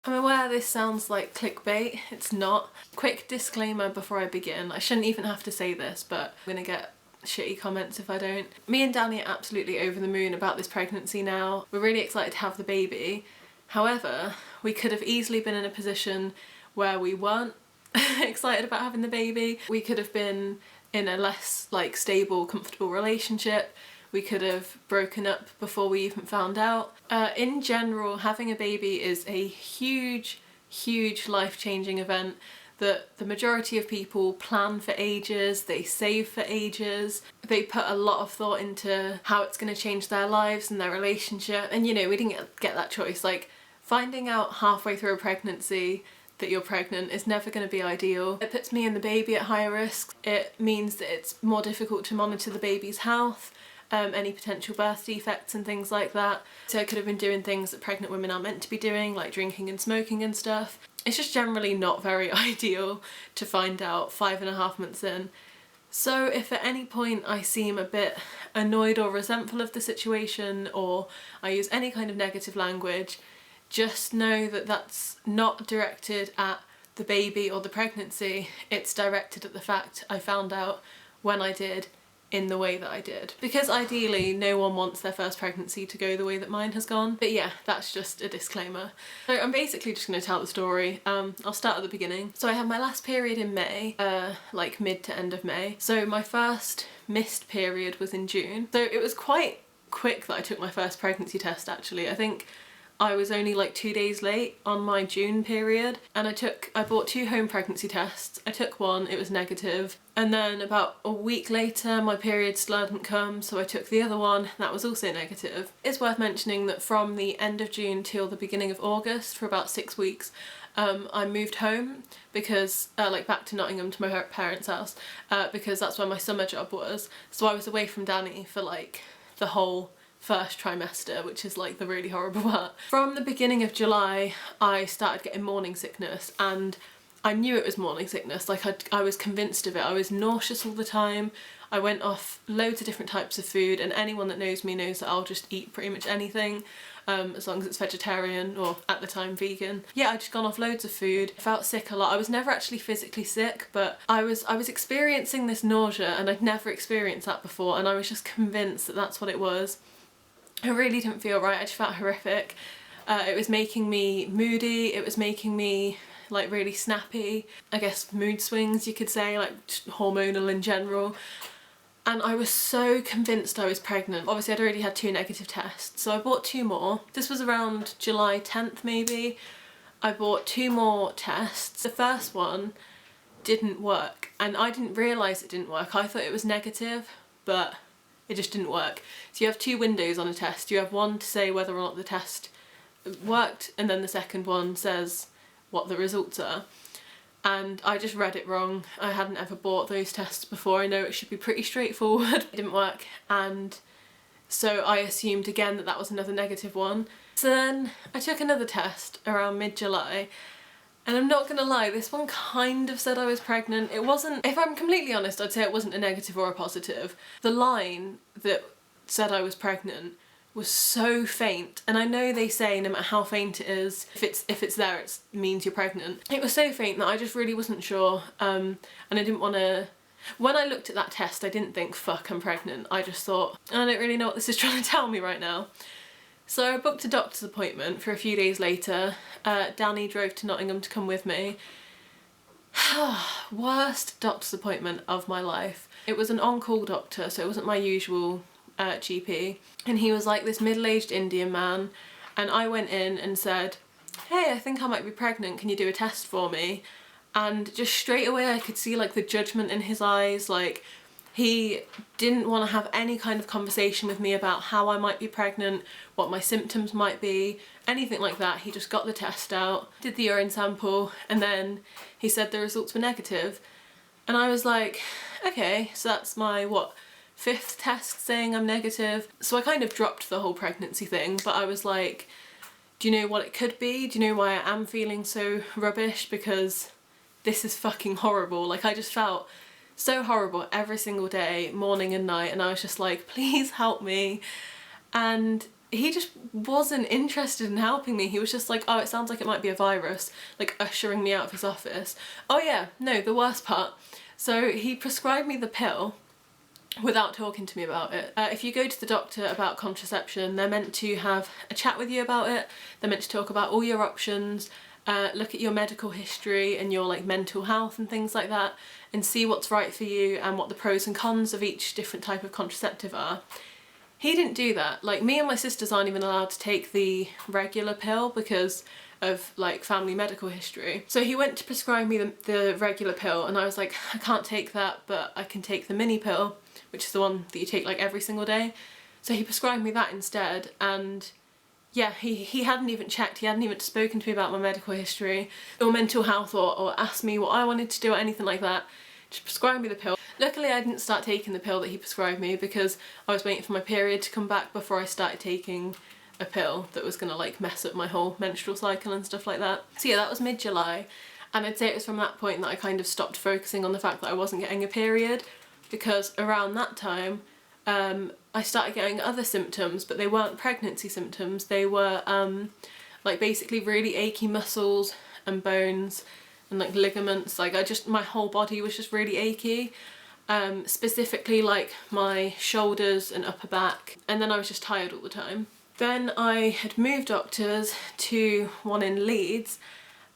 I'm aware this sounds like clickbait, it's not. Quick disclaimer before I begin, I shouldn't even have to say this, but I'm gonna get shitty comments if I don't. Me and Danny are absolutely over the moon about this pregnancy now. We're really excited to have the baby. However, we could have easily been in a position where we weren't excited about having the baby. We could have been in a less stable, comfortable relationship. We could have broken up before we even found out. In general, having a baby is a huge, huge life-changing event that the majority of people plan for ages, they save for ages, they put a lot of thought into how it's going to change their lives and their relationship, and you know, we didn't get that choice. Like, finding out halfway through a pregnancy that you're pregnant is never going to be ideal. It puts me and the baby at higher risk. It means that it's more difficult to monitor the baby's health, any potential birth defects and things like that. So I could have been doing things that pregnant women aren't meant to be doing, like drinking and smoking and stuff. It's just generally not very ideal to find out 5.5 months in. So if at any point I seem a bit annoyed or resentful of the situation, or I use any kind of negative language, just know that that's not directed at the baby or the pregnancy. It's directed at the fact I found out when I did, in the way that I did. Because ideally no one wants their first pregnancy to go the way that mine has gone. But yeah, that's just a disclaimer. So I'm basically just going to tell the story. I'll start at the beginning. So I had my last period in May, like mid to end of May. So my first missed period was in June. So it was quite quick that I took my first pregnancy test actually. I think I was only like 2 days late on my June period, and I bought 2 home pregnancy tests. I took one, it was negative, and then about a week later my period still hadn't come, so I took the other one, that was also negative. It's worth mentioning that from the end of June till the beginning of August, for about 6 weeks, I moved home because, like back to Nottingham to my parents' house, because that's where my summer job was. So I was away from Danny for like the whole first trimester, which is like the really horrible part. From the beginning of July I started getting morning sickness, and I knew it was morning sickness. Like I was convinced of it. I was nauseous all the time. I went off loads of different types of food, and anyone that knows me knows that I'll just eat pretty much anything, as long as it's vegetarian or at the time vegan. Yeah, I'd just gone off loads of food. I felt sick a lot. I was never actually physically sick, but I was experiencing this nausea, and I'd never experienced that before, and I was just convinced that that's what it was. I really didn't feel right, I just felt horrific. It was making me moody, it was making me like really snappy. I guess mood swings you could say, like hormonal in general. And I was so convinced I was pregnant. Obviously I'd already had 2 negative tests, so I bought 2 more. This was around July 10th maybe. I bought 2 more tests. The first one didn't work, and I didn't realise it didn't work. I thought it was negative, but it just didn't work. So you have 2 windows on a test. You have one to say whether or not the test worked, and then the second one says what the results are. And I just read it wrong. I hadn't ever bought those tests before. I know it should be pretty straightforward. It didn't work, and so I assumed again that that was another negative one. So then I took another test around mid-July, and I'm not gonna lie, this one kind of said I was pregnant. It wasn't, if I'm completely honest, I'd say it wasn't a negative or a positive. The line that said I was pregnant was so faint, and I know they say no matter how faint it is, if it's there it means you're pregnant. It was so faint that I just really wasn't sure, and I didn't want to. When I looked at that test I didn't think fuck I'm pregnant, I just thought I don't really know what this is trying to tell me right now. So I booked a doctor's appointment for a few days later. Danny drove to Nottingham to come with me. Worst doctor's appointment of my life. It was an on-call doctor, so it wasn't my usual GP. And he was like this middle-aged Indian man, and I went in and said, hey, I think I might be pregnant, can you do a test for me? And just straight away I could see like the judgment in his eyes. Like, he didn't want to have any kind of conversation with me about how I might be pregnant, what my symptoms might be, anything like that. He just got the test out, did the urine sample, and then he said the results were negative. And I was like, okay, so that's my, what, 5th test saying I'm negative. So I kind of dropped the whole pregnancy thing, but I was like, do you know what it could be? Do you know why I am feeling so rubbish? Because this is fucking horrible. Like, I just felt so horrible every single day, morning and night, and I was just like, please help me. And he just wasn't interested in helping me. He was just like, oh, it sounds like it might be a virus, like ushering me out of his office. Oh yeah, no, the worst part. So he prescribed me the pill without talking to me about it. If you go to the doctor about contraception, they're meant to have a chat with you about it. They're meant to talk about all your options, look at your medical history and your like mental health and things like that, and see what's right for you and what the pros and cons of each different type of contraceptive are. He didn't do that. Like, me and my sisters aren't even allowed to take the regular pill because of like family medical history. So he went to prescribe me the regular pill, and I was like, I can't take that, but I can take the mini pill, which is the one that you take like every single day. So he prescribed me that instead, and yeah, he hadn't even checked, he hadn't even spoken to me about my medical history or mental health, or asked me what I wanted to do or anything like that. Just prescribed me the pill. Luckily I didn't start taking the pill that he prescribed me because I was waiting for my period to come back before I started taking a pill that was gonna like mess up my whole menstrual cycle and stuff like that. So yeah, that was mid-July, and I'd say it was from that point that I kind of stopped focusing on the fact that I wasn't getting a period, because around that time I started getting other symptoms, but they weren't pregnancy symptoms. They were like basically really achy muscles and bones and like ligaments. Like my whole body was just really achy. Specifically like my shoulders and upper back, and then I was just tired all the time. Then I had moved doctors to one in Leeds,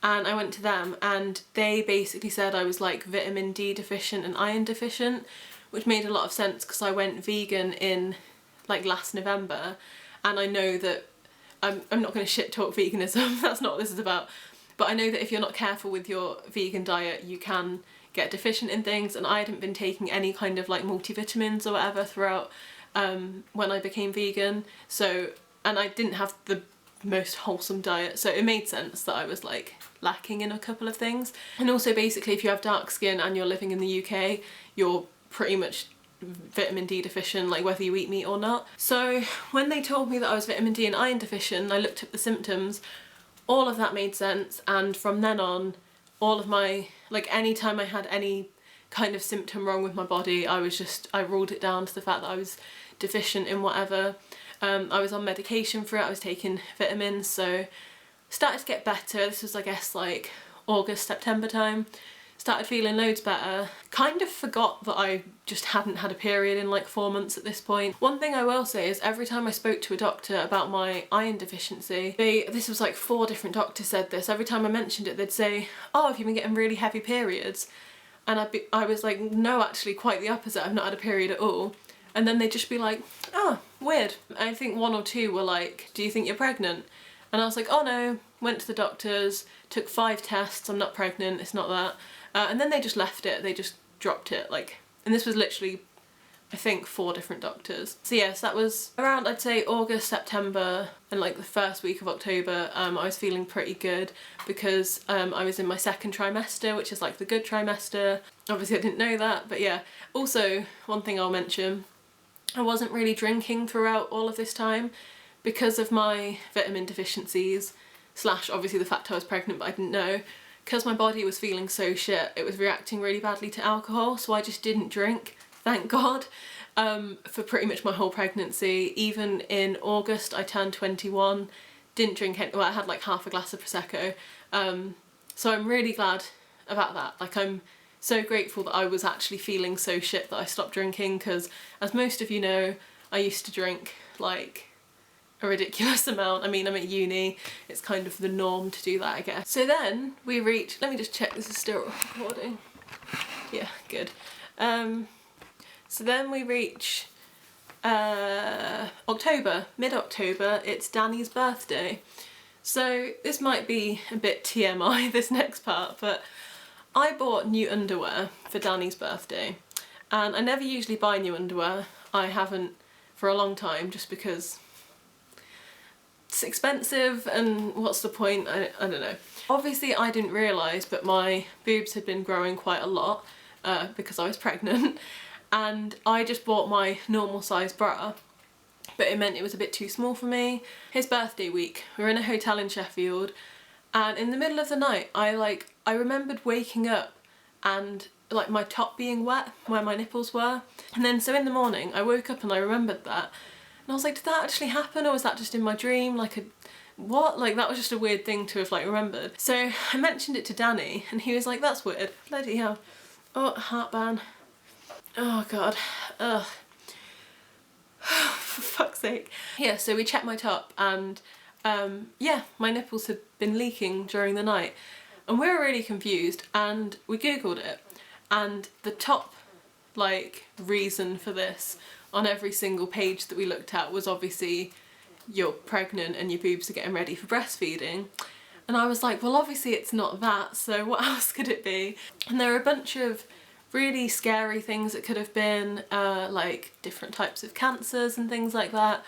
and I went to them, and they basically said I was like vitamin D deficient and iron deficient, which made a lot of sense because I went vegan in like last November, and I know that I'm not going to shit talk veganism, that's not what this is about, but I know that if you're not careful with your vegan diet you can get deficient in things, and I hadn't been taking any kind of like multivitamins or whatever throughout when I became vegan, so, and I didn't have the most wholesome diet, so it made sense that I was like lacking in a couple of things. And also basically if you have dark skin and you're living in the UK, you're pretty much vitamin D deficient, like whether you eat meat or not. So when they told me that I was vitamin D and iron deficient, I looked up the symptoms, all of that made sense, and from then on all of my, like anytime I had any kind of symptom wrong with my body, I ruled it down to the fact that I was deficient in whatever. I was on medication for it, I was taking vitamins, so started to get better. This was I guess like August, September time. Started feeling loads better. Kind of forgot that I just hadn't had a period in like 4 months at this point. One thing I will say is every time I spoke to a doctor about my iron deficiency, this was like 4 different doctors said this, every time I mentioned it they'd say, oh, have you been getting really heavy periods? And I was like, no, actually quite the opposite, I've not had a period at all. And then they'd just be like, oh, weird. I think 1 or 2 were like, do you think you're pregnant? And I was like, oh no, went to the doctors, took 5 tests, I'm not pregnant, it's not that. And then they just left it, they just dropped it, like, and this was literally, I think 4 different doctors. So yes, that was around, I'd say August, September, and like the first week of October, I was feeling pretty good because I was in my 2nd trimester, which is like the good trimester. Obviously I didn't know that, but yeah. Also, one thing I'll mention, I wasn't really drinking throughout all of this time because of my vitamin deficiencies, slash obviously the fact I was pregnant but I didn't know. Because my body was feeling so shit, it was reacting really badly to alcohol, so I just didn't drink, thank God, for pretty much my whole pregnancy. Even in August I turned 21, didn't drink any, well I had like half a glass of Prosecco, so I'm really glad about that. Like I'm so grateful that I was actually feeling so shit that I stopped drinking, because as most of you know, I used to drink like a ridiculous amount. I mean, I'm at uni, it's kind of the norm to do that, I guess. So then we reach, let me just check this is still recording. Yeah, good. So then we reach October, mid-October, it's Danny's birthday. So this might be a bit TMI, this next part, but I bought new underwear for Danny's birthday, and I never usually buy new underwear. I haven't for a long time, just because it's expensive and what's the point, I don't know. Obviously I didn't realise, but my boobs had been growing quite a lot because I was pregnant, and I just bought my normal size bra, but it meant it was a bit too small for me. His birthday week, we were in a hotel in Sheffield, and in the middle of the night I remembered waking up and like my top being wet where my nipples were, and then so in the morning I woke up and I remembered that, And I was like, did that actually happen, or was that just in my dream? Like, what? Like, that was just a weird thing to have like remembered. So I mentioned it to Danny and he was like, that's weird. Bloody hell. Oh, heartburn. Oh God. Ugh. For fuck's sake. Yeah, so we checked my top and yeah, my nipples had been leaking during the night and we were really confused and we googled it, and the top like reason for this on every single page that we looked at was obviously you're pregnant and your boobs are getting ready for breastfeeding. And I was like, well obviously it's not that, so what else could it be? And there are a bunch of really scary things it could have been, like different types of cancers and things like that.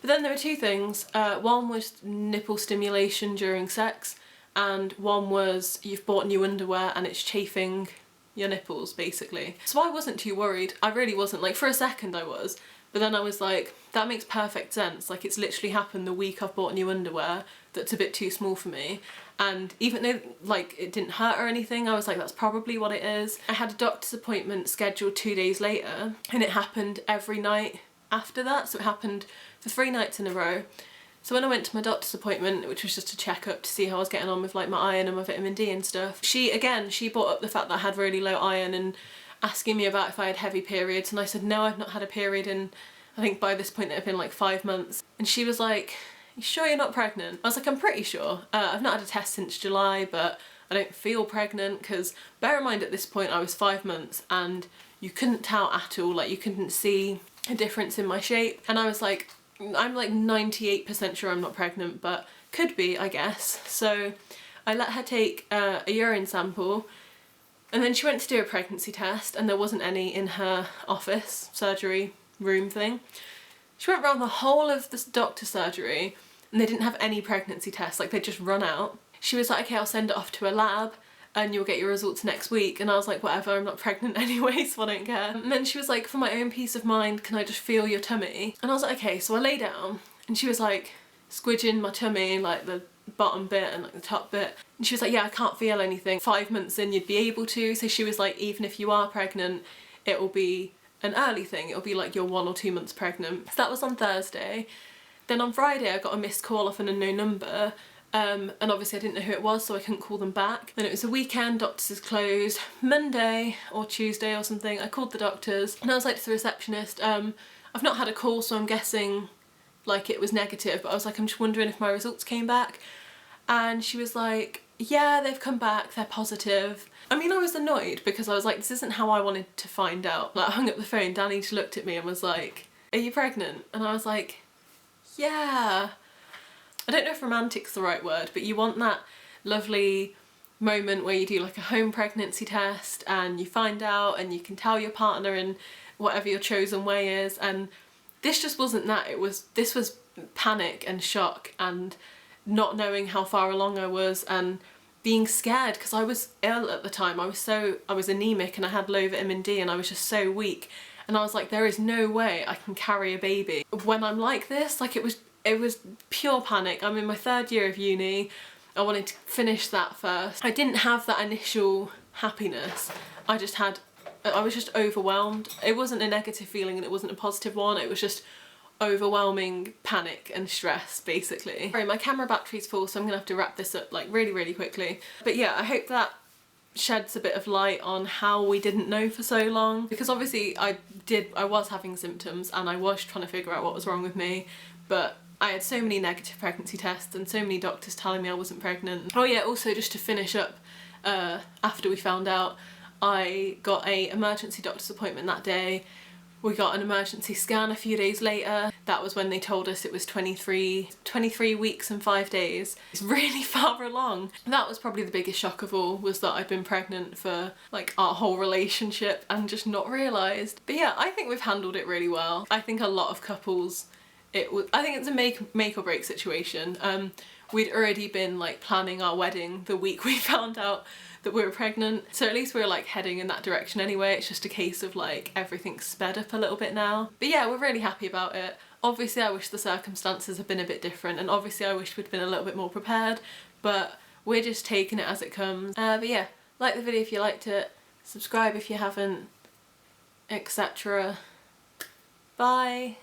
But then there were two things. One was nipple stimulation during sex, and one was you've bought new underwear and it's chafing your nipples basically. So I wasn't too worried. I really wasn't. Like for a second I was, but then I was like, that makes perfect sense. Like it's literally happened the week I've bought new underwear that's a bit too small for me. And even though like it didn't hurt or anything, I was like, that's probably what it is. I had a doctor's appointment scheduled 2 days later and it happened every night after that. So it happened for 3 nights in a row. So when I went to my doctor's appointment, which was just a checkup to see how I was getting on with like my iron and my vitamin D and stuff, she brought up the fact that I had really low iron and asking me about if I had heavy periods, and I said no, I've not had a period in, I think by this point it had been like 5 months. And she was like, you sure you're not pregnant? I was like, I'm pretty sure. I've not had a test since July, but I don't feel pregnant, because bear in mind at this point I was 5 months and you couldn't tell at all, like you couldn't see a difference in my shape. And I was like, I'm like 98% sure I'm not pregnant, but could be, I guess. So I let her take a urine sample, and then she went to do a pregnancy test and there wasn't any in her office, surgery room thing. She went around the whole of this doctor's surgery and they didn't have any pregnancy tests, like they'd just run out. She was like, okay, I'll send it off to a lab and you'll get your results next week. And I was like, whatever, I'm not pregnant anyway, so I don't care. And then she was like, for my own peace of mind, can I just feel your tummy? And I was like, okay. So I lay down and she was like squidging my tummy, like the bottom bit and like the top bit. And she was like, yeah, I can't feel anything. 5 months in you'd be able to. So she was like, even if you are pregnant, it will be an early thing. It'll be like you're 1 or 2 months pregnant. So that was on Thursday. Then on Friday I got a missed call off an unknown number. And obviously I didn't know who it was, so I couldn't call them back. Then it was a weekend, doctors is closed. Monday or Tuesday or something, I called the doctors and I was like to the receptionist, I've not had a call, so I'm guessing like it was negative, but I was like, I'm just wondering if my results came back. And she was like, yeah, they've come back, they're positive. I mean, I was annoyed because I was like, this isn't how I wanted to find out. Like I hung up the phone, Danny just looked at me and was like, are you pregnant? And I was like, yeah. I don't know if romantic's the right word, but you want that lovely moment where you do like a home pregnancy test and you find out and you can tell your partner in whatever your chosen way is. And this just wasn't that. This was panic and shock and not knowing how far along I was and being scared because I was ill at the time. I was anemic and I had low vitamin D and I was just so weak. And I was like, there is no way I can carry a baby when I'm like this. Like it was pure panic. I'm in my 3rd year of uni. I wanted to finish that first. I didn't have that initial happiness. I was just overwhelmed. It wasn't a negative feeling and it wasn't a positive one. It was just overwhelming panic and stress basically. Sorry, my camera battery's full, so I'm gonna have to wrap this up like really quickly. But yeah, I hope that sheds a bit of light on how we didn't know for so long, because obviously I was having symptoms and I was trying to figure out what was wrong with me, but I had so many negative pregnancy tests and so many doctors telling me I wasn't pregnant. Oh yeah, also just to finish up, after we found out, I got an emergency doctor's appointment that day. We got an emergency scan a few days later. That was when they told us it was 23 weeks and 5 days. It's really far along. That was probably the biggest shock of all, was that I'd been pregnant for like our whole relationship and just not realised. But yeah, I think we've handled it really well. I think a lot of couples, I think it's a make or break situation. We'd already been like planning our wedding the week we found out that we were pregnant, so at least we were like heading in that direction anyway. It's just a case of like everything's sped up a little bit now. But yeah, we're really happy about it. Obviously I wish the circumstances had been a bit different, and obviously I wish we'd been a little bit more prepared, but we're just taking it as it comes. But yeah, like the video if you liked it, subscribe if you haven't, etc. Bye.